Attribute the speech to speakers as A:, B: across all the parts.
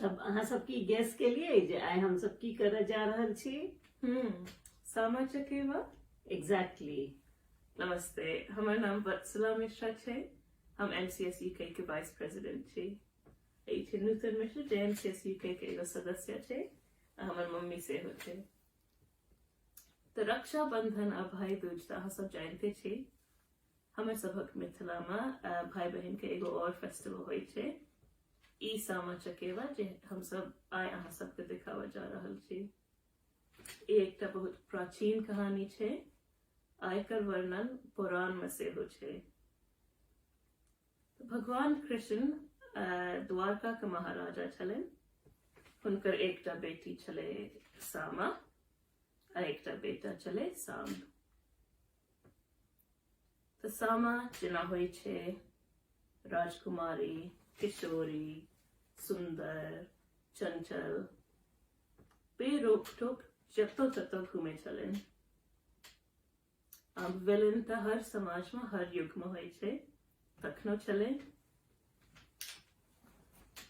A: तब अहाँ सबकी गेस के लिए जे आइ हम सब की करऽ जा रहल छी।
B: सामा चकेवा।
A: एग्जैक्टली।
B: नमस्ते, हमर नाम वत्सला मिश्रा छै। हम MCS UK के वाइस प्रेसिडेंट छी। ई छै नूतन मिश्र जे MCS UK के एगो सदस्य छै। हमर मम्मी सेहो छै। तऽ रक्षाबंधन आ भाई दूज तऽ अहाँ सब जानते छी। हमर सभक मिथिला में भाई बहन के एगो और फेस्टिवल होइ छै, ई सामा चकेवा, जे हम सब आइ अहाँ सबके दिखावा जा रहल छी। ई एकटा बहुत प्राचीन कहानी छै। एकर वर्णन पुराण में सेहो छै। भगवान कृष्ण द्वारका के महाराजा छलन। हुनकर एकटा बेटी छले सामा आ एकटा बेटा छले सांब। तऽ सामा जेना होइ छै राजकुमारी, किशोरी, सुंदर, चंचल, बेरोक टोक जतो ततो घूमे छलन। अब विलन तऽ हर समाज में हर युग में होइ छै, तखनो छले।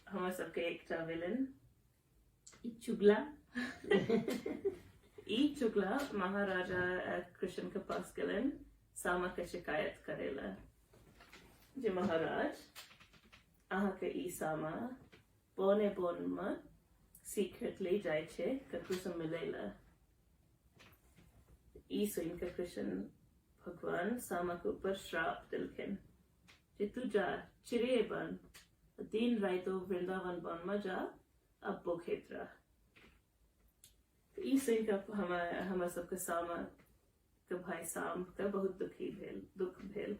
B: हमर सबके एकटा विलन
A: ई चुगला
B: ई चुगला महाराजा कृष्ण के पास गेलन सामा के शिकायत करेला, जे महाराज अहाँ के ई सामा पौने पौन में सीक्रेटली जाय छै ककरो से मिलेला। ई सुन के कृष्ण भगवान सामा के ऊपर श्राप दिलखिन जे तू जा चिड़िए बन, दिन रातो वृंदावन वन में जा, अब भूखेत रह। ई सुन के हमर सबके सामा के भाई सांब के बहुत दुख भेल।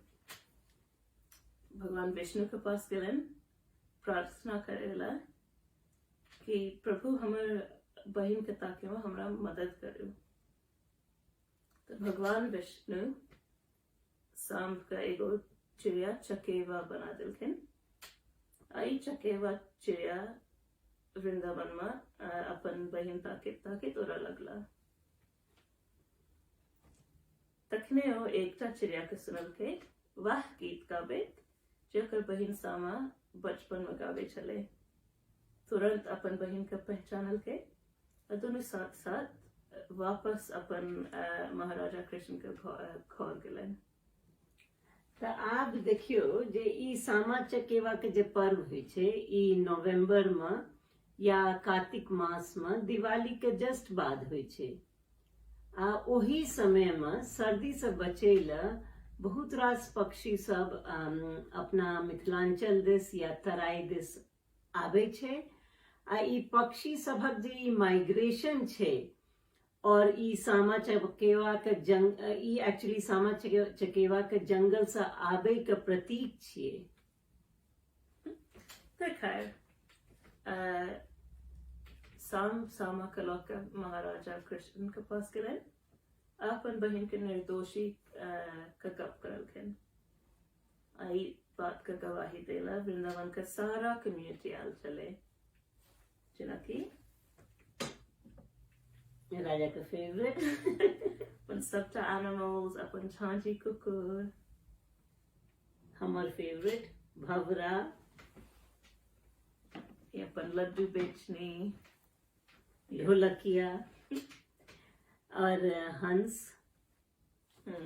B: भगवान विष्णु के पास गेलन, प्रार्थना करेला कि प्रभु हमर बहन के ताके में हमरा मदद करू। तो भगवान विष्णु सांब का एगो चिड़िया चकेवा बना दिलखिन। आई चकेवा चिड़िया वृंदावन में अपन बहन ताकित उड़ा लगला। तखने ओ एकटा चिड़िया के सुनल के वाह गीत गाबैत जेकर बहन सामा बचपन में गावे छले। तुरंत अपन बहन के पहचानल के दोनों साथ साथ वापस अपन महाराजा कृष्ण के घर गेलन।
A: तऽ आब देखियो जे ई सामा चकेवा के जे पर्व होइ छै, ई नवंबर में या कार्तिक मास में दिवाली के जस्ट बाद होइ छै। आ ओही समय में सर्दी से बचे ला बहुत रास पक्षी सब अपना मिथिलांचल दिस या तराई दिस आबै छै। आ ई पक्षी सबक जे ई माइग्रेशन छै और ई सामा चकेवा के ई एक्चुअली सामा चकेवा के जंगल से आबै के प्रतीक छियै।
B: खैर सामा के लौके महाराजा कृष्ण के पास गेलन, अपन बहन के निर्दोषी का गप करलखिन। आई बात का गवाही देला वृंदावन का सारा कम्युनिटी आल चले, जेना कि
A: राजा के फेवरेट
B: अपन सबटा एनिमल्स, अपन झांझी कुकुर,
A: हमर फेवरेट भवरा,
B: अपन लड्डू बेचनी,
A: ढोलकिया और हंस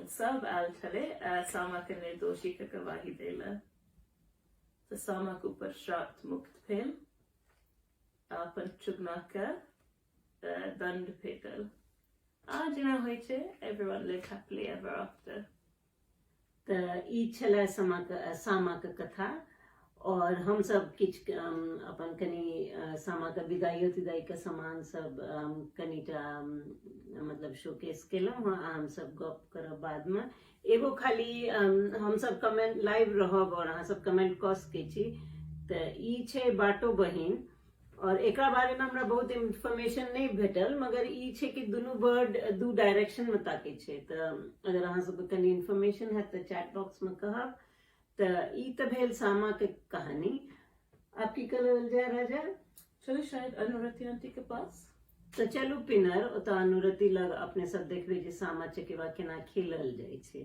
B: सब आल छले सामा के निर्दोषी के गवाही देला। तो सामा के ऊपर श्राप मुक्त भेल, अपन चुगना के दंड भेटल। आ जेना होइ छै everyone live happily ever after.
A: तऽ ई छलै सामा के कथा। और हम सब किछ अपन कनी सामा के विदाइयो तिदाई के सामान सब कनीटा मतलब शोकेस केलहुँ हँ। हम सब गप करब बाद में। एगो खाली हम सब कमेंट लाइव रहब और अहाँ सब कमेंट कऽ सकै छी। तऽ ई छै बाटो बहिन, और एकरा बारे में हमरा बहुत इन्फॉर्मेशन नहीं भेटल, मगर ई छै कि दुनू बर्ड दू डायरेक्शन में ताकै छै। तऽ अगर अहाँ सबके कनी इन्फॉर्मेशन है तऽ चैट बॉक्स में कहब। तऽ ई तऽ भेल सामा के कहानी। आप की करल जाय राजा?
B: चलो शायद अनुरति आंटी के पास।
A: तो चलू पिनर, ओतऽ अनुरति लग अपने सब देखबै जे सामा चकेवा केना खेलल जाइ छै।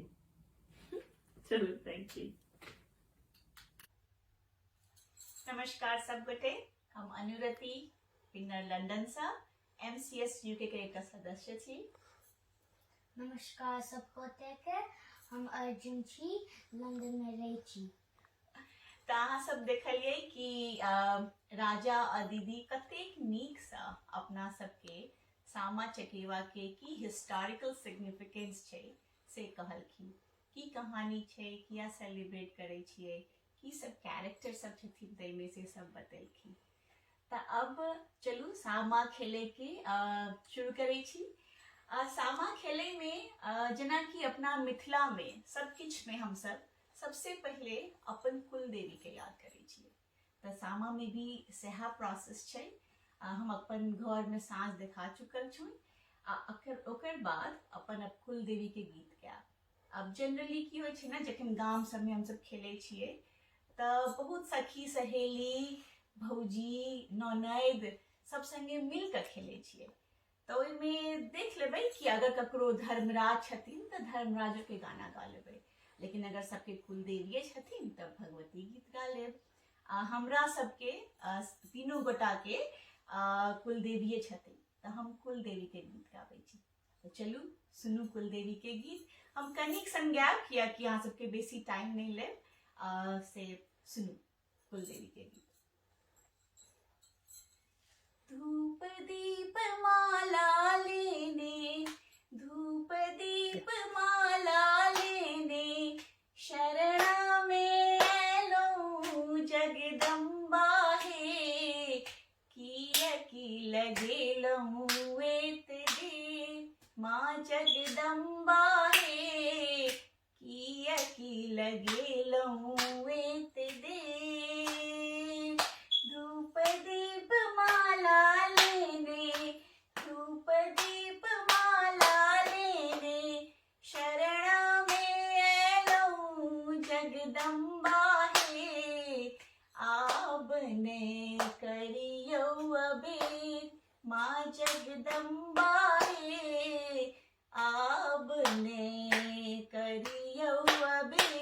B: चलो, थैंक यू।
C: नमस्कार सब गोटे, हम अनुरति पिन्नर लंदन से MCS UK के एक सदस्य छी।
D: नमस्कार सबके हम अर्जुन छी लंदन में रही छी।
C: तो अहाँ सब देखलिए कि राजा और दीदी कतेक नीक सा अपना सबके सामा चकेवा के की हिस्टोरिकल सिग्निफिकेंस छै से कहलखिन, की कहानी छै, किया सेलिब्रेट करे छिए, की सब कैरेक्टर सब छथिन तै में से सब बतेलखिन। तो अब चलू सामा खेले के शुरू करे छी। सामा खेले में जना कि अपना मिथिला में सब किछ में हम सब सबसे पहले अपन कुल देवी के याद करे छिए। तो सामा में भी सेहा प्रोसेस छै। हम अपन घर में साँझ देखा चुकल छुँ। ओकर बाद अपन कुल देवी के गीत गायब। अब जनरली की होइ छै ना, जखन गाम सब में हम सब खेले छिए तो बहुत सखी सहेली भौजी ननद सब संगे मिल कर खेले छिए। तो में देख लेबै कि अगर ककरो धर्मराज छथिन तो धर्मराज के गाना गा लेबै, लेकिन अगर सबके कुलदेवी छथिन तब भगवती गीत गा लेब। हमरा सबके तीनों गोटा के कुलदेवी छथिन तो हम कुलदेवी के गीत गाबै छी। तो चलू सुनू कुलदेवी के गीत। हम कनिक संज्ञाब किया कि अहाँ सबके बेसी टाइम नहीं लेब, से सुनू कुलदेवी के गीत। धूप दीप माला लेने, धूप दीप माला लेने, शरणा में एलो जगदम्बा हे, की लगे लहू एत दे, माँ जगदम्बा हे, की लगे लहू एत दे। धूप दीप माला लेने, धूप दीप माला लेने, शरणा में एलो जगदम्बा हे, आबने करियो अबेर, माँ जगदम्बा हे, आबने करियो अबेर।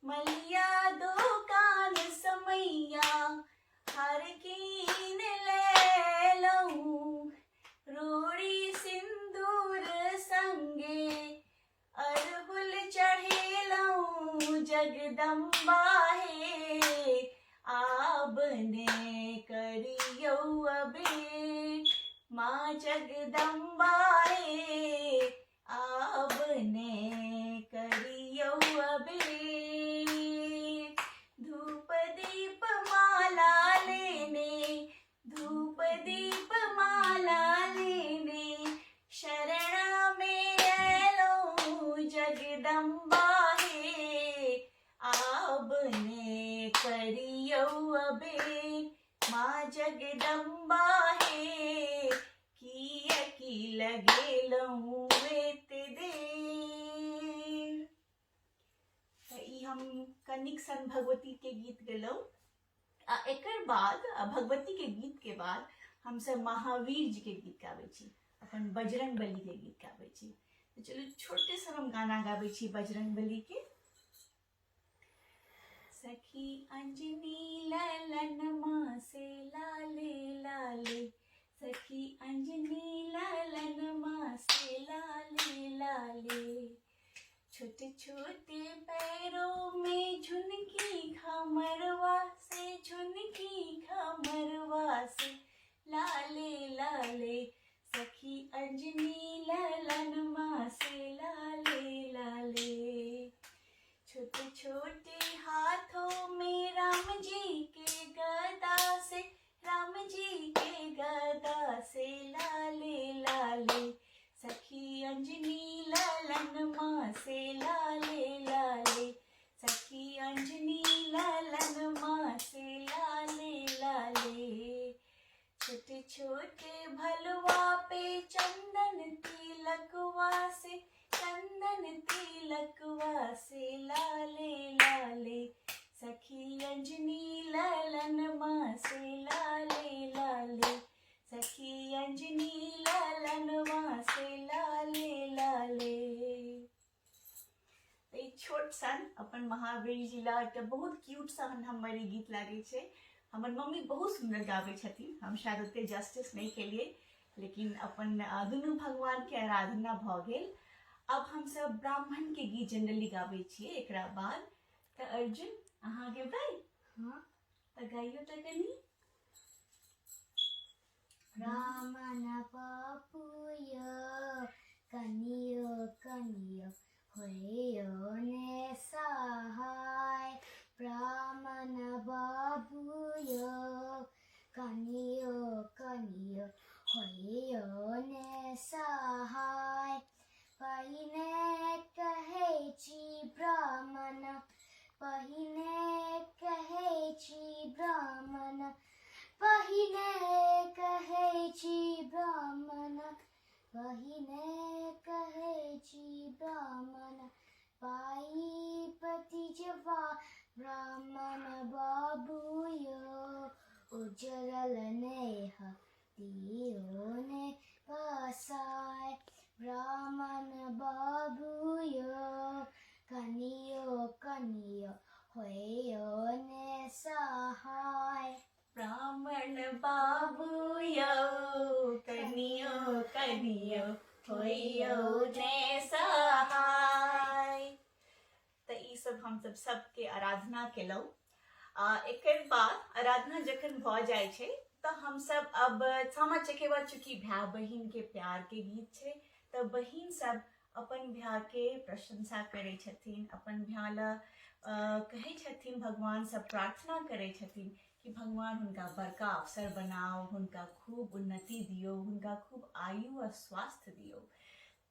C: मलिया दुकान समैया हर कीन ले लऊं, रोड़ी सिंदूर संगे अरहुल चढ़ेलऊं जगदम्बा हे, आबने करियो अबेर, माँ जगदम्बा हे, आबने करियो अबेर। धूप दीप माला लेने, धूप दीप माला लेने, शरणा में एलो जगदम्बा हे, आबने करियो अबेर, माँ जगदम्बा हे, की लगे लहू एत देर। ई हम कनिक सन भगवती के गीत गेलौं। एकर बाद भगवती के गीत के बाद हम सब महावीर जी के गीत गाबै छी, अपन बजरंग बली के गीत गाबै छी। तो चलो छोटे सा हम गाना गाबै छी बजरंग बली के। सखी अंजनी ललन माँ से लाले लाले, सखी अंजनी ललन माँ से लाले लाले, छोटे छोटे पैरों में झुनकी खमरवा से, झुनकी खमरवा से लाले लाले, सखी अंजनी ललन माँ से लाले लाले। छोटे छोटे हाथों में राम जी के गदा से, राम जी के गदा से लाले लाले, सखी अंजनी ललन माँ से लाले लाले, सखी अंजनी ललन माँ से लाले लाले। छोटे छोटे भलवा पे चंदन तिलकवा से, चंदन तिलकवा से लाले लाले, सखी अंजनी ललन माँ से लाले लाले, सखी अंजनी ललन माँ से लाले लाले। छोट सन अपन महावीर जी ला बहुत क्यूट सन हमारे गीत लागे छे। हमर मम्मी बहुत सुंदर गाबै छथिन, हम शायद ओते जस्टिस नहीं केलिए, लेकिन अपन दुनू भगवान के आराधना भ गेल। अब हम सब ब्राह्मण के गीत जनरली गाबै छियै एकरा बाद। त अर्जुन अहाँ गेबै?
D: हाँ।
C: त गाइयो त कनी।
D: ब्राह्मण बाबूयो कनियो कनियो होयो ने सहाय। ब्राह्मण बाबूयो कनियो कनियो होयो ने सहाय। पहिने कहै छी ब्राह्मण, पहिने कहै छी ब्राह्मण, पहिने कहै छी ब्राह्मण, पहिने कहै छी ब्राह्मण। पाईपति जवा ब्राह्मण बाबूयो उजरल नेह दियो ने बसाय। ब्राह्मण बाबूयो कनियो कनियो होयो ने सहाय।
C: ब्राह्मण बाबूयो कनियो कनियो होयो ने सहाय। त ई सब हम सबके आराधना केलौ। एकर बाद आराधना जखन भ जाय छै त हम सब अब सामा चकेवा, चूँकि भाई बहिन के प्यार के गीत छै, त बहिन सब अपन भाई के प्रशंसा करै छथिन, अपन भाई ला कहै छथिन, भगवान से प्रार्थना करै छथिन कि भगवान हुनका बड़का अवसर बनाओ, हुनका खूब उन्नति दियो, हुनका खूब आयु और स्वास्थ्य दियो।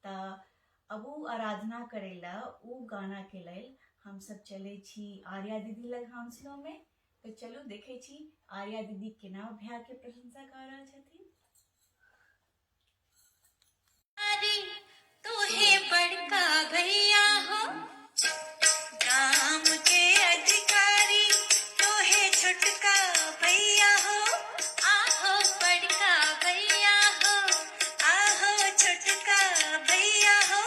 C: त अब उ आराधना करेला उ गाना के लेल हम सब चले छी आर्या दीदी लग हाउसलो में। तो चलो देखे छी आर्या दीदी केना भाई के प्रशंसा कर रहल छथिन।
E: तोहे बड़का भैया हो गाम के अधिकारी, तोहे छोटका भैया हो आहो बड़का भैया हो, आहो छोटका भैया हो,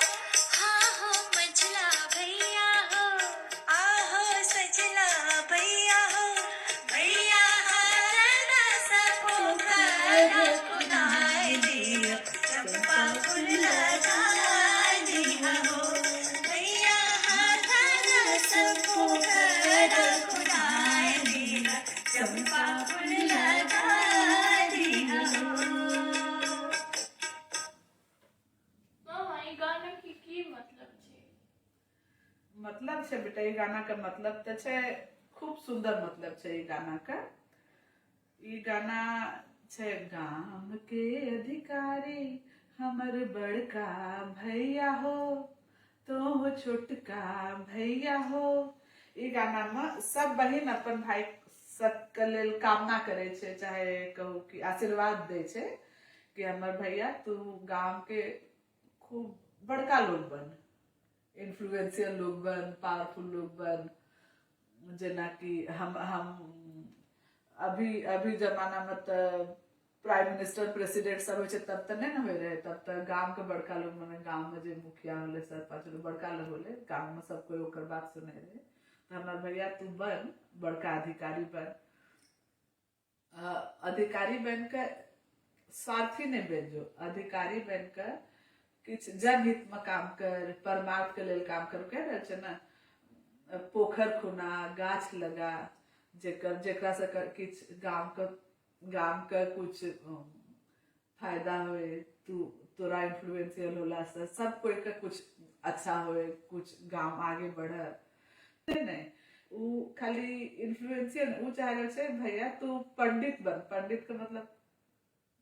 E: हाँ हो मझला भैया हो, आहो सजला भैया हो। भैया हारा सबको करा खुदाई दिया, चंपा फूल लगाई दिया हो। भैया हारा सबको करा खुदाई दिया, चंपा फूल लगाई दिया हो।
B: मामा ई गाना की मतलब छै?
F: मतलब छै बेटा, ई गाना का मतलब तो छै, खूब सुंदर मतलब छै ई गाना का। ई गाना छै गाम के अधिकारी हमर बड़का भैया हो, तो हो छोटका भैया हो। ई गाना में सब बहिन अपन भाई सबके लेल कामना करे छै, चाहे कहू कि आशीर्वाद दे छै कि हमर भैया तू गांव के खूब बड़का लोग बन, इन्फ्लुएंशियल लोग बन, पावरफुल लोग बन। जेना कि हम अभी जमाना में तो प्राइम मिनिस्टर प्रेसिडेंट सब होय छै, तब तो नहीं हुए रहे, तब तो गांव के बड़का लोग माने गांव में जे मुखिया होले, सरपंच होले, बड़का लोग होले, गांव में सब कोई ओकर बात सुने रहे। तो हमार भैया तू बन बड़का अधिकारी बन। अधिकारी बन के स्वार्थी नहीं बन जो, अधिकारी बन के किछ जनहित में काम कर, परमार्थ के लेल काम कर। कह रहे छै ना, पोखर खुना, गाछ लगा, जेकरा से किछ गांव का कुछ फायदा होए, तोरा इन्फ्लुएंशियल होला से सब कोई का कुछ अच्छा होए, कुछ गांव आगे बढ़े। नहीं, उ खाली इन्फ्लुएंशियल, उ चाहे छै भैया तू पंडित बन। पंडित का मतलब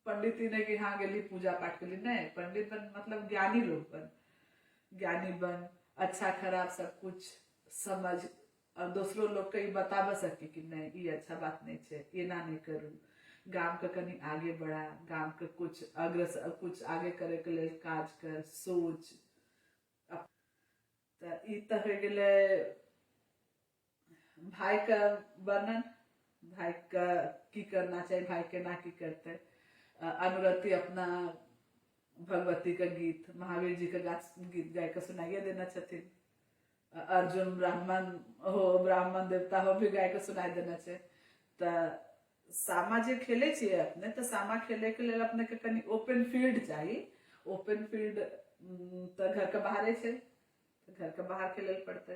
F: पंडित ही नहीं कि हाँ गेली पूजा पाठ के लिए, नहीं, पंडित बन मतलब ज्ञानी लोग बन। ज्ञानी बन, अच्छा खराब सब कुछ समझ, और दूसरों लोग के बता सके कि नहीं ये अच्छा बात नहीं है, ये ना नहीं करू। गांव के कनी आगे बढ़ा, गांव के कुछ अग्रसर, कुछ आगे करे के लिए काज कर, सोच। त ई त हो गेले भाई का वर्णन, भाई का की करना चाहिए, भाई के ना की करते। अनुरति अपना भगवती का गीत, महावीर जी का गीत गाय के सुनाइए देना छथिन। अर्जुन ब्राह्मण हो, ब्राह्मण देवता हो भी गाय के सुनाई देना चाहिए। त सामा जे खेले छिए अपने तो सामा खेले के लेल अपने के कनी ओपन फील्ड चाहिए। ओपन फील्ड तो घर के बाहरे छे, तो घर के बाहर खेले पड़ते।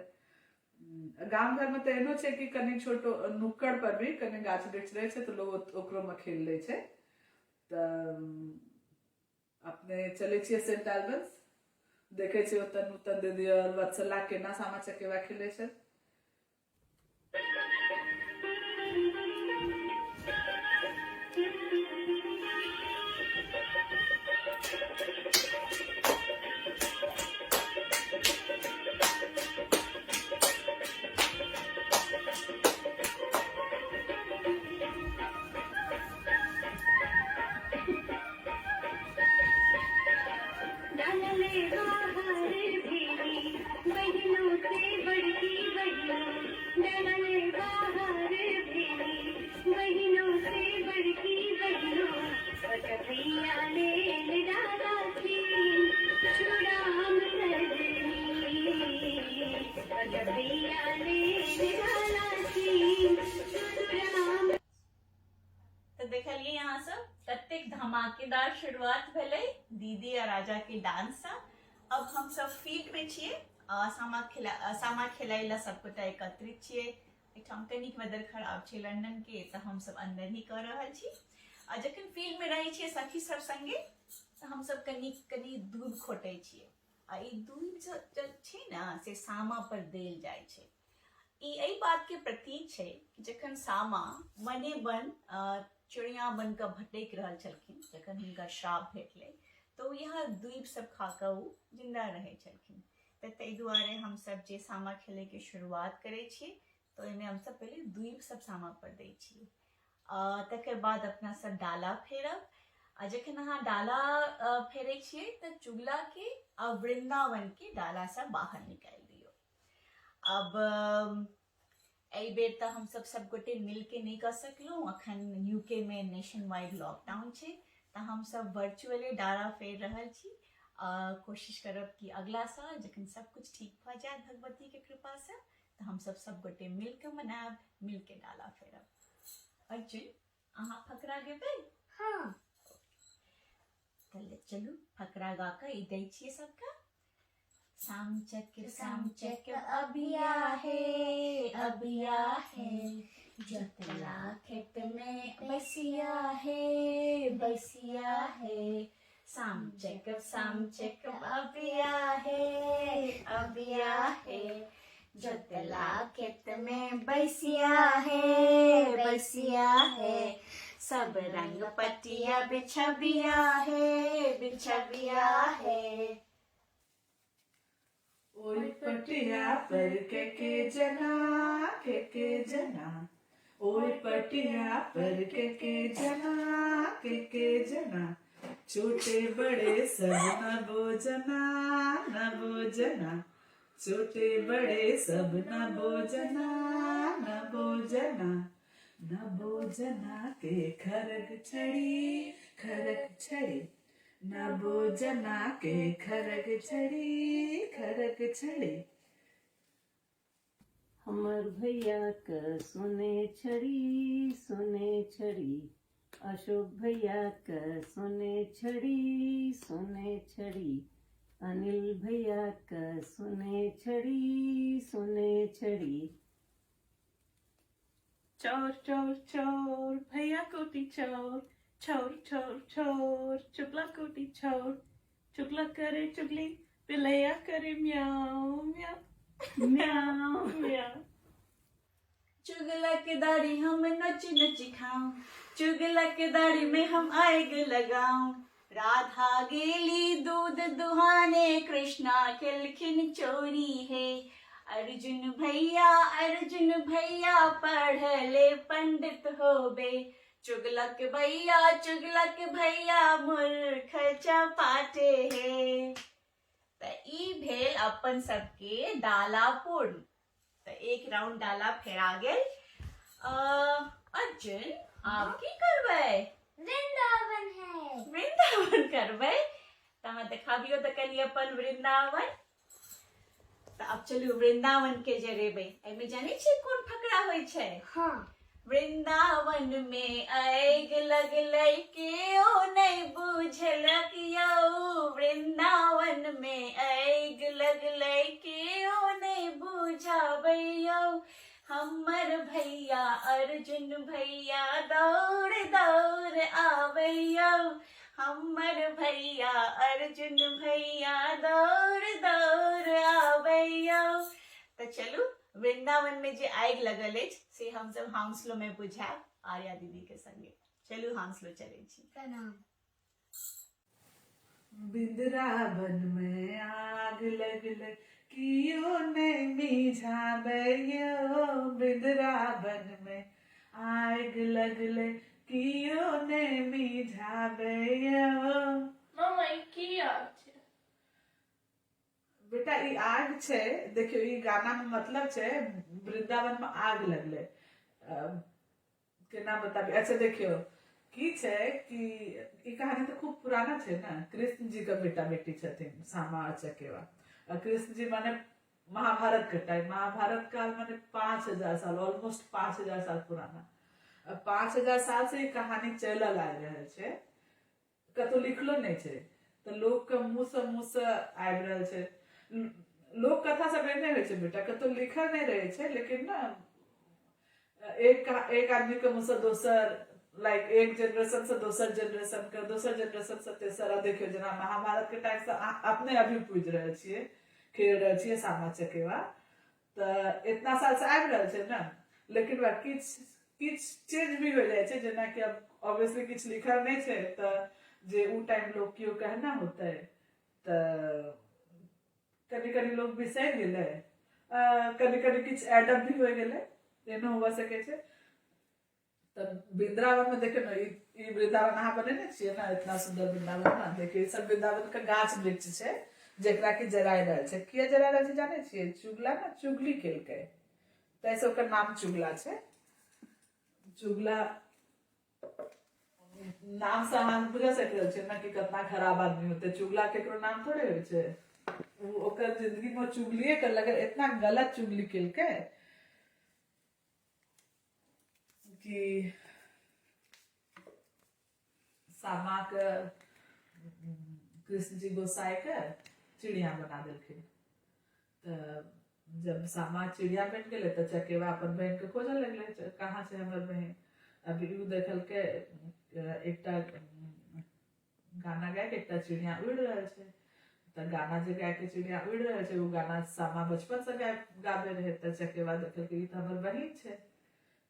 F: गांव घर में तो एनो छे कि कनी छोटो नुक्कड़ पर भी कनी गाछ वृक्ष रहे छे तो लोग ओकरो में खेल ले छे। तो अपने चले छिए सेंट एल्बन्स, देखे छिए ओतऽ नूतन दीदी और वत्सला केना सामा चकेवा खेले छे।
C: तो देखलिए यहाँ सब कतेक धमाकेदार शुरुआत भेलै दीदी और राजा के डांस से। अब हम सब फील्ड में छिए, सामा खेलाइ ला सब गोटा एकत्रित छिए। एठाम कनिक वेदर खराब छै लंदन के, तो हम सब अंदर ही कर रहल छी। आ जखन फील्ड में रहे छिए सखी सब संगे तो हम सब कनी दूध खोटे छिए। आ ई दूध जे छै ना से सामा पर देल जाय छै। ई एहि बात के प्रतीक छै कि जखन सामा मने बन चिड़िया बन के भटक रहल छलखिन, जखन हुनका श्राप भेटलै तो यहाँ द्वीप सब खा के ओ जिंदा रहे छलखिन। तो ताहि दुआरे हम सब जे सामा खेले के शुरुआत करे छिए तो एहिमे हम सब पहले द्वीप सब सामा पर दै छिए। तकर बाद अपना सब डाला फेरब। आ जखन अहाँ डाला फेरे छिए तो चुगला के आ वृंदावन के डाला से बाहर निकाल दियो। अब एहि बेर तो हम सब गोटे मिल के नहीं कर सकलू, अखन यूके में नेशन वाइड लॉकडाउन छे तो हम सब वर्चुअली डाला फेर रहल छी। कोशिश करब कि अगला साल जखन सब कुछ ठीक भ जाए भगवती के कृपा से तो हम सब गोटे मिल के मनाब, मिल के डाला फेरब। अर्जुन अहाँ फकरा गेबै?
D: हाँ।
C: चलू फकरा गा के ई दै छियै सबके। साम चक अभिया है जतला खेत में बसिया है। साम चक अभिया है जतला खेत में बसिया है। सब रंग पटिया बिछबिया है।
F: ओय पटिया पर के जना ओय पटिया पर के जना छोटे बड़े सब न बोजना छोटे बड़े सब न बोजना के खरग छड़ी न बोजना के खरग छड़ी।
A: हमर भैया क सोने छड़ी अशोक भैया क सोने छड़ी अनिल भैया क सोने छड़ी।
B: चोर चोर चोर भैया कोटी चोर, चोर चुगला कोटी चोर। चुगला करे चुगली बिलैया करे म्याऊ म्याऊ।
C: चुगला के दाढ़ी हम नच खाऊं, चुगला के दाढ़ी में हम आग लगाऊं। राधा गेली दूध दुहाने, कृष्णा किलखिन चोरी है। अर्जुन भैया पढ़ले पंडित होबे। चुगलक भैया मूर्ख चपाटे है। तो ई भेल अपन सबके डाला पूर्ण। तो एक राउंड डाला फेरा गेल। अर्जुन आप की करबै? वृंदावन करबै। तो हम देखाबियो तो कनी अपन वृंदावन। तो अब चलू वृंदावन के जरेबै। एमे जाने छी कोन फकरा होय छै?
D: हाँ।
C: वृंदावन में आग लगलै केओ नहीं बुझलक यौ, वृंदावन में आग लगलै केओ नहीं बुझाबै यौ। हमर भैया अर्जुन भैया दौड़ दौड़ आबै यौ, हमर भैया अर्जुन भैया दौड़ दौड़ आबै यौ। तो चलू वृंदावन में जे आग लगल अछि से हम सब हाउसलो में बुझाब आर्या दीदी के संगे। चलू हाउसलो चलै छी।
D: प्रणाम।
F: बिंद्रावन में आग लगले कियो नहीं मिझाबैयो, बिंद्रावन में आग लगले कियो नहीं मिझाबैयो।
B: मम्मा ई की आग छै?
F: बेटा ई आग छै, देखियो ई गाना में मतलब छै वृंदावन में आग लगले। केना बताबी? अच्छा देखियो की छै कि ई कहानी तो खूब पुराना छै ना। कृष्ण जी का बेटा बेटी छथिन सामा और चकेवा। और कृष्ण जी माने महाभारत के टाइम, महाभारत काल माने 5000 साल, ऑलमोस्ट 5000 साल पुराना। 5000 साल से ई कहानी चलल आ रहल छै, कतो लिखलो नहीं छै, तो लोग के मुंह से आबि रहल छै। लोक कथा सब नहीं होइ छै बेटा, कतो लिखल नहीं रहे छै, लेकिन ना एक आदमी के मुंह से दोसर, लाइक एक जनरेशन से दोसर जनरेशन के, दोसर जनरेशन से तेसर। देखियो जेना महाभारत के टाइम से अपने अभी पूज रहे छियै, खेल रहे छियै सामा चकेवा, तो इतना साल से आबि रहल छै ना। लेकिन वह किछ चेंज भी हो जाए छै, जेना कि अब ऑब्वियसली किछ लिखल नहीं छै, तो जे उ टाइम लोग क्यों कहना होते, तो कभी कभी लोग बिसरि गेलै, कभी कभी किछ एडअप भी हो गेलै, एनो हुआ सके छै। तो वृंदावन में देखियो ना, ई वृंदावन अहाँ बनेने छियै ना, इतना सुंदर वृंदावन ना। देखियो सब वृंदावन के गाछ वृक्ष छै जेकरा कि जराय रहल छै। किया जराय रहल छै जाने छियै? चुगला ना चुगली केलकै, तैसे ओकर नाम चुगला छै। चुगला नाम से अहाँ बुझा सक रहल छै ना कि कितना खराब आदमी होते। चुगला केकरो नाम थोड़े होइ छै, ओकर जिंदगी में चुगलिए करलक, इतना गलत चुगली केलकै कि सामा के कृष्ण जी गोसाई के चिड़िया बना देलखिन। तो जब सामा चिड़िया बन गए तो चकेवा अपन बहन के खोजे लगले, कहाँ छै हमर बहन। अभी उ देखल के एकटा गाना गाय के एकटा चिड़िया उड़ रहल छै, तो गाना जे गाय के चिड़िया उड़ रहल छै, उ गाना सामा बचपन से गाबे रहे। तो चकेवा देखल के ई तो हमर बहिन छै,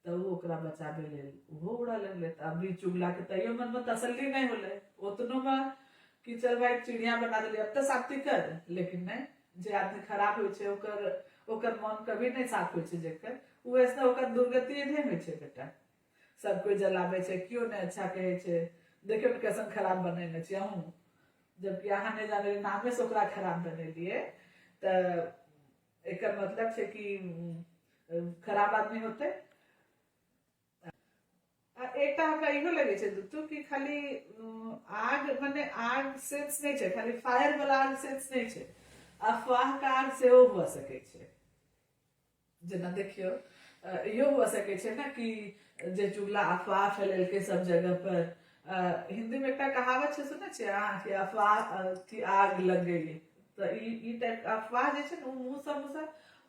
F: तो वो ओकरा बचाबे लेल उहो उड़ा लगले। तो अभी चुगला के तैयो मन में तसल्ली नहीं होले ओतनो में कि चल भाई चिड़िया बना देली, अब तो शांति कर। लेकिन नहीं, जे आदमी खराब होइ छै ओकर मन कभी नहीं साफ होइ छै जेकर, उ ऐसे ओकर दुर्गति नहीं होइ छै बेटा। सब कोई जलाबे छै, क्यों नहीं अच्छा कहे छै। देखियो कैसन खराब बनेने छी अहूँ, जबकि अहाँ नहीं जाने नामे से ओकरा खराब बनेलिए। तो एकर मतलब छै कि खराब आदमी होते। एकटा हमरा इहो लगे छै दुत्तू कि खाली आग माने आग सेंस नहीं छै, खाली फायर वाला आग सेंस नहीं छै, अफवाह का आग सेहो हुआ सके छै। जेना देखियो इहो हुआ सके छै ना कि जे चुगला अफवाह फैलेलकै सब जगह पर। हिंदी में एकटा कहावत छै, सुने छियै अहाँ कि अफवाह की आग लग गई। तो ई टाइप अफवाह जे छै ना, मुंह से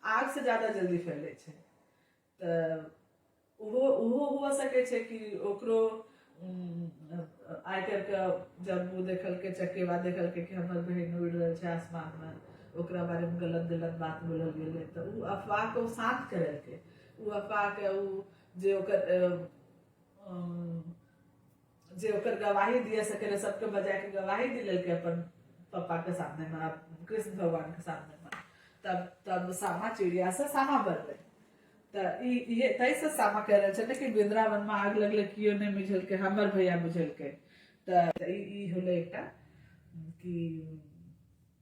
F: आग से ज्यादा जल्दी फैले छै। तो उहो हुआ सके छै कि ओकरो आइ काल्हि के जब वो देखल के चकेवा देखल के कि हमर बहन उड़ रहल छै आसमान में, ओकरा बारे में गलत गलत बात बोलल गेलै, तो उ अफवाह के शांत करल के, उ अफवाह के उ जे ओकर गवाही दिए सके, सबके बजाय के गवाही दिलल के अपन पप्पा के सामने में, कृष्ण भगवान के सामने में। तब सामा चिड़िया से सामा बनले। तो ये तैसे सामा कह रहे छै कि वृंदावन में आग लगले कियो नहीं बुझलकै, हमर भैया बुझलकै। तो ई होले एकटा कि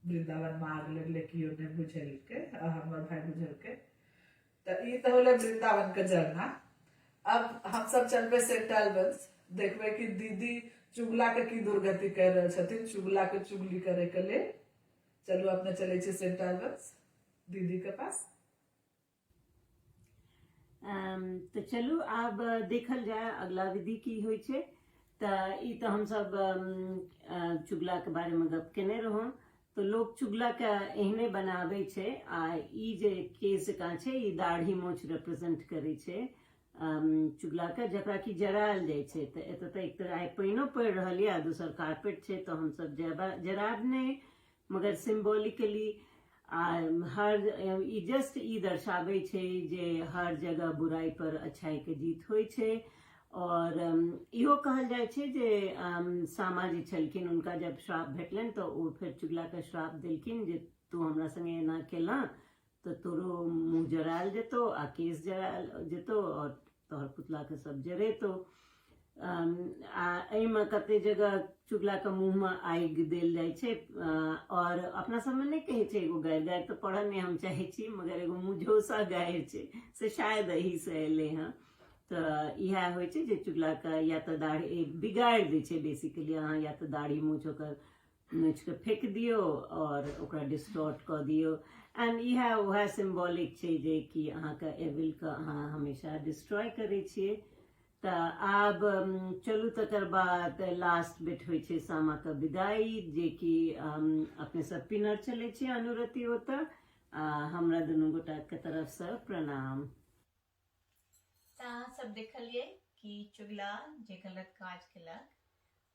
F: वृंदावन में आग लगले कियो नहीं बुझलकै और हमर भाई बुझलकै। तो ई तो होले वृंदावन के जरना। अब हम सब चलबे सेंट एल्बन्स, देखबे कि दीदी चुगला के की दुर्गति कर रहे छथिन, चुगला के चुगली करे के लिए। चलू अपने चले छी सेंट एल्बन्स दीदी के पास।
A: तो चलू आब देखल जाए अगला विधि की होइ छै। तऽ ई तऽ हमसब चुगला के बारे में गप केने रहौं। तो लोग चुगला के एहने बनाबै छै आ ई जे केस का छै ई दाढ़ी मोछ रिप्रेजेंट करै छै चुगला के, जकरा कि जरायल जाइ छै। तऽ एतऽ तऽ एक तरह आइ पानिओ पड़ि रहल यऽ, दोसर कारपेट छै, तऽ हमसब जराब नहि, मगर सिम्बॉलिकली हर ई जस्ट ई दर्शाबै छै जे हर जगह बुराई पर अच्छाई के जीत होइ छै। और इहो कहल जाइ छै जे सामा जी छलखिन, उनका जब श्राप भेटलनि तऽ ओ फिर चुगला के श्राप देलखिन जे तू हमरा संगे एना केला तो तोरो मुंह जरायल जेतो आ केस जरायल जेतो और तोहर पुतला के सब जरेतो। एहिमे कते जगह चुगला के मुंह में आगि देल जाइ छै। और अपना सब में नहीं कहे छै एगो गारि, गारि तो पढ़ल नहीं हम चाहे छी, मगर एगो मुझौसा गारि छै से शायद एही से एले हैं। तो यह होइ छै जे चुगला के या तो दाढ़ी बिगाड़ि दै छै बेसिकली, अहाँ या तो दाढ़ी मूछ ओकर नोच के फेंक दियो और ओकरा डिस्टॉर्ट क दियो। एंड यह वह सिम्बॉलिक छै जे कि अहाँ के एविल के अहाँ हमेशा डिस्ट्रॉय करे छिए। तऽ आब चलू तकर बाद लास्ट बिट होइ छै सामा के विदाई, जे कि अपने सब पिनर चले छी अनुरति ओतऽ। हमरा दुनू गोटा के तरफ से प्रणाम।
C: अहाँ सब देखलिए कि चुगला जे गलत काज केलक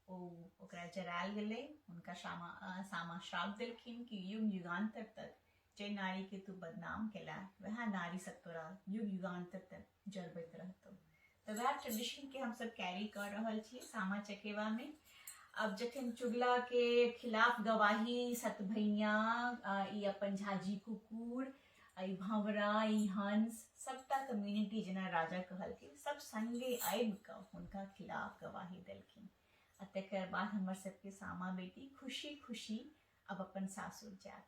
C: ओकरा जरायल गेलै, हुनका सामा श्राप देलखिन कि युग युगान्तर तक जे नारी के तू बदनाम केला वह नारी सब तोरा युग युगान्तर तक जरबैत रहतौ। तो वह ट्रेडिशन के हम सब कैरी कर रहल छी सामा चकेवा में। अब जखन चुगला के खिलाफ गवाही सतभैया, ई अपन झाजी कुकुर, ई भंवरा, ई हंस, सबटा कम्युनिटी जेना राजा कहलखिन सब संगे आबि कऽ हुनका खिलाफ गवाही देलखिन। आ तकर बाद हमर सबके सामा बेटी खुशी खुशी अब अपन सासुर जायत।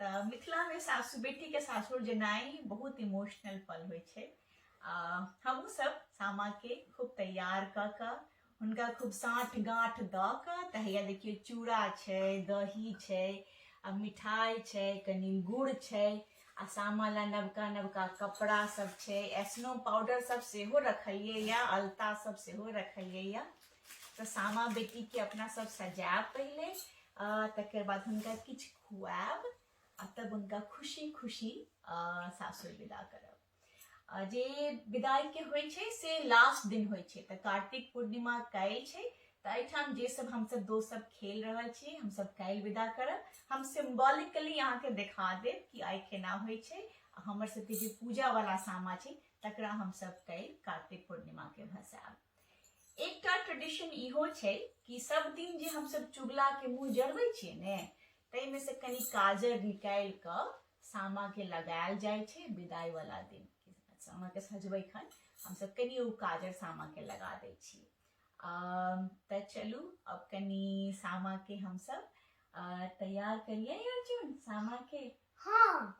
C: तऽ मिथिला में सासु बेटी के सासुर जेनाइ बहुत इमोशनल पल होइ छै। हमहूँ सब सामा के खूब तैयार कऽ कऽ हुनका खूब साँठ गाँठ दऽ कऽ, तहिया देखियौ चूड़ा छै, दही छै, मिठाई छै, कनि गुड़ छै, आ सामा ला नवका नवका कपड़ा सब छै, स्नो पाउडर सब सेहो रखलिए या, अलता सब सेहो रखलिए या। तो सामा बेटी के अपना सब सजायब पहले, तकर बाद हुनका किछ खुआब आ तब उनका खुशी खुशी सासुर विदा करब। जे विदाई के होइ छै से लास्ट दिन होइ छै। तऽ कार्तिक पूर्णिमा काल्हि छै, तऽ एहिठाम जे सब हम सब दोस्त सब खेल रहल छी हम सब काल्हि विदा करब। हम सिम्बॉलिकली अहाँ के दिखा देब कि आइ केना होइ छै। हमर सबके जे पूजा वाला सामा छै तकरा हम सब काल्हि कार्तिक पूर्णिमा के भसाब। एकटा ट्रेडिशन इहो छै कि सब दिन जे हम सब चुगला के मुंह जरबै छियै ने, तै में से कनी काजर निकालि कऽ सामा के लगायल जाइ छै विदाई वाला दिन। सामा के सजबै खन हम सब कनी ओ काजर सामा के लगा दै छी। तऽ चलू अब कनी सामा के हम सब तैयार करिए अर्जुन सामा के।
D: हाँ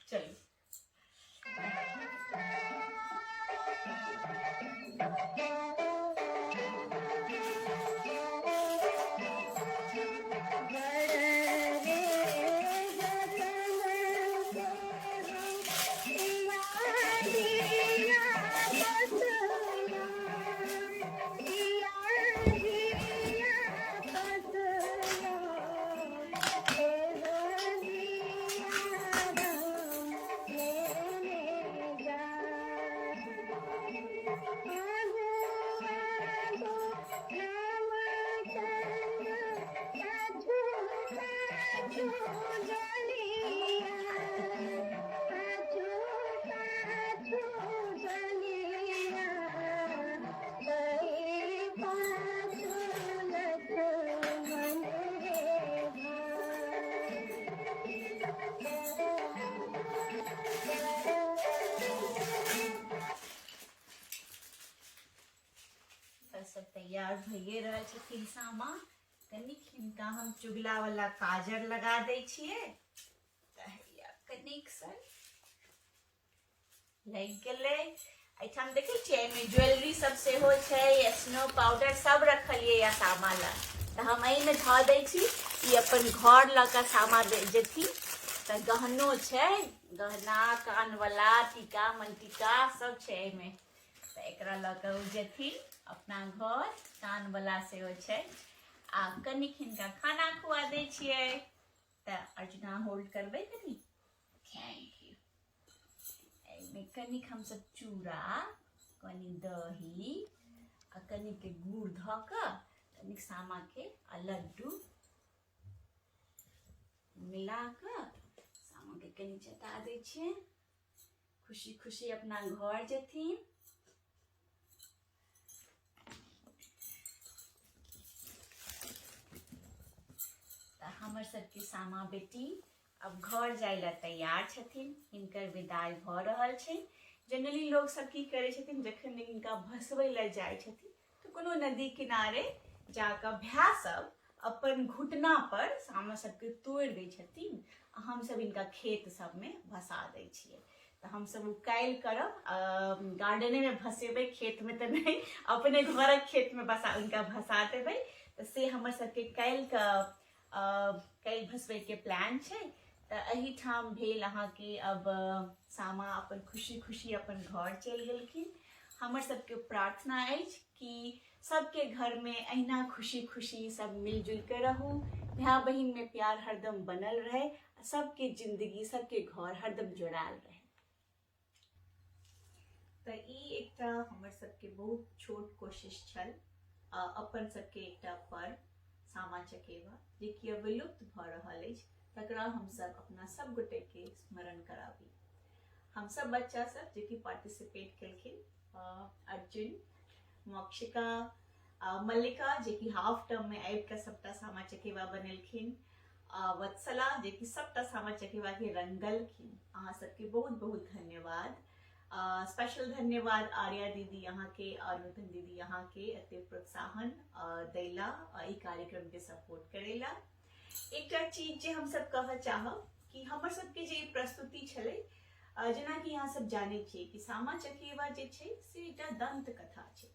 C: चलू। सब तैयार भइए रहल छथिन सामा। कनिक हिनका हम चुगला वाला काजर लगा दै छियै। कनिक सन लग गेलै। एहिठाम देखै छियै एहिमे ज्वेलरी सब सेहो छै, स्नो पाउडर सब रखलियै या सामा ला। तऽ हम एहिमे धऽ दै छी, ई अपन घर लऽ कऽ सामा जेथिन। तऽ गहनो छै, गहना कानवाला टीका मनटीका सब छै एहिमे तऽ एकरा लऽ कऽ ओ जेथिन अपना घर कानवाला सेहो छै आ कनिक हिनका खाना खुआ दै छियै तऽ अर्चना होल्ड करबै कनी थैंक यू एहिमे कनिक हमसब चूड़ा कनी दही आ कनिक गुड़ धऽ कऽ कनिक सामाके आ लड्डू मिला कऽ सामाके कनी चटा दै छियै खुशी खुशी अपना घर जेथिन तऽ हमर सबके सामा बेटी अब घर जाय ला तैयार छथिन हिनकर विदाई भऽ रहल छै जनरली लोग सब की करै छथिन जखन हिनका भसबै ला जाइ छथिन तऽ कोनो नदी किनारे जाकऽ भाय सब अपन घुटना पर सामा सबके तोड़ि दै छथिन आ हमसब हिनका खेत सबमे भसा दै छियै तऽ हमसब ओ काल्हि करब गार्डने में भसेबै खेत में तऽ नहीं अपने घरक खेत में हिनका भसा देबै तऽ से हमर सबके काल्हि भसबै के प्लान छै तऽ एहिठाम भेल अहाँके अब सामा अपन खुशी खुशी अपन घर चलि गेलखिन हमर सबके प्रार्थना अछि कि सबके घर में अहिना खुशी खुशी सब मिलजुल के रहू भाई बहिन में प्यार हरदम बनल रहे सबके जिंदगी सबके घर हरदम जोड़ायल रहे तऽ ई एकटा हमर सबके बहुत छोट कोशिश छल अपन सबके एकटा पर्व सामा चकेवा जे कि अब विलुप्त भऽ रहल अछि तकरा हमसब अपना सब गोटे के स्मरण कराबी हम सब बच्चा सब जे कि पार्टिसिपेट केलखिन अर्जुन मोक्षिका मल्लिका जे कि हाफ टर्म में आबि कऽ सबटा सामा चकेवा बनेलखिन वत्सला जे कि सबटा सामा चकेवा के रंगलखिन अहाँ सबके बहुत बहुत धन्यवाद स्पेशल धन्यवाद आर्या दीदी अहाँ के और नूतन दीदी अहाँ के एते प्रोत्साहन दैला ई कार्यक्रम के सपोर्ट करेला एकटा चीज जे हम सब कहऽ चाहब कि हमर सबके जे प्रस्तुति छलै जेना कि अहाँ सब जानै छियै कि सामा चकेवा जे छै से एकटा दंत कथा छै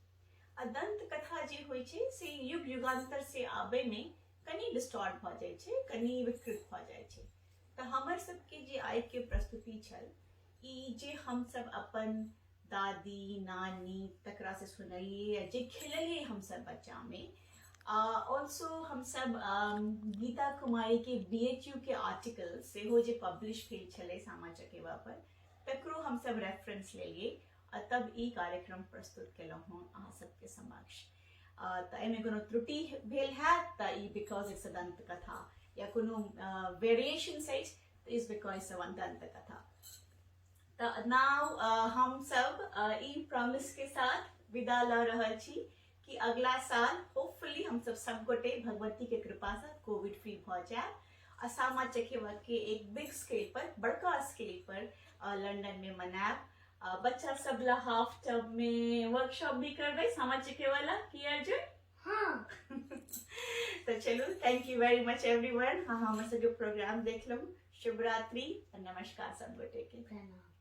C: आ दंत कथा जे होइ छै से युग युगांतर से आबै में कनी डिस्टॉर्ट भऽ जाइ छै कनी विकृत भऽ जाइ छै तऽ हमर सबके जे आइ के प्रस्तुति छल ई जे हम सब अपन दादी नानी तकरा से सुनलिए जे खेललिए हम सब बच्चा में ऑल्सो हम सब गीता कुमारी के BHU के आर्टिकल से हो जे पब्लिश भेल छलै सामा चकेवा पर तकरो हम सब रेफरेंस लेलिए आ तब ई कार्यक्रम प्रस्तुत केलहुँ हँ अहाँ सबके समक्ष तऽ एहिमे कोनो त्रुटि भेल हैत तऽ ई बिकॉज इट्स अ दंत कथा या कोनो वेरिएशंस अछि इज बिकॉज इट्स अ दंत कथा तऽ नाउ हम सब ई प्रॉमिस के साथ विदा लऽ रहल छी कि अगला साल होपफुली हम सब गोटे भगवती के कृपा से कोविड फ्री भऽ जाए आ सामा चकेवा के एक बिग स्केल पर बड़का स्केल पर लंदन में मनाएब बच्चा सब ला हाफ टर्म में वर्कशॉप भी करबै सामा चकेवा ला की अर्जुन
D: हाँ
C: तो चलो thank you very much everyone हाँ हमर सबके प्रोग्राम देखलहुँ शुभ रात्रि और नमस्कार सब गोटे के
D: प्रणाम